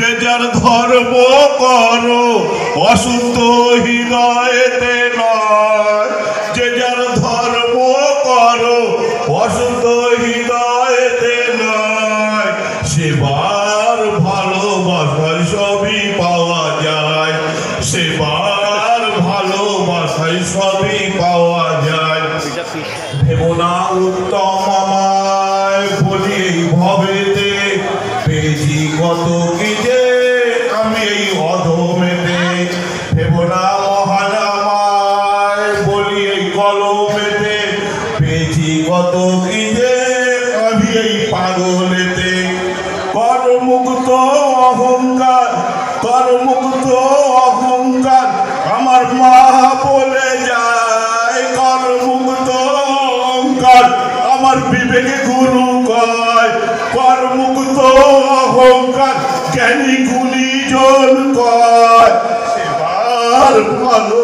যে যার ধর্ম করো অশুদ্ধ হৃদয়েতে নয়, যে যার ধর্ম করো অশুদ্ধ হৃদয়েতে নয়, সেবার ভালোবাসায় সবই পাওয়া যায়, সেবার ভালোবাসায় সবই পাওয়া যায়। ভেবো না উত্তম আমায় বলি এই ভবেতে, পেয়েছি কত কি যে আমি এই অধমেতে। ভেবো না মহান আমায় বলি এই কলমেতে, পেয়েছি কত কি যে আমি এই পাগলেতে। করমুক্ত অহংকার, করমুক্ত অহংকার আমার মা বলে যায়, করমুক্ত অহংকার আমার বিবেকে গুরু কয়, করমুক্ত অহংকার জ্ঞানী গুণীজন কয়, সেবার ভালো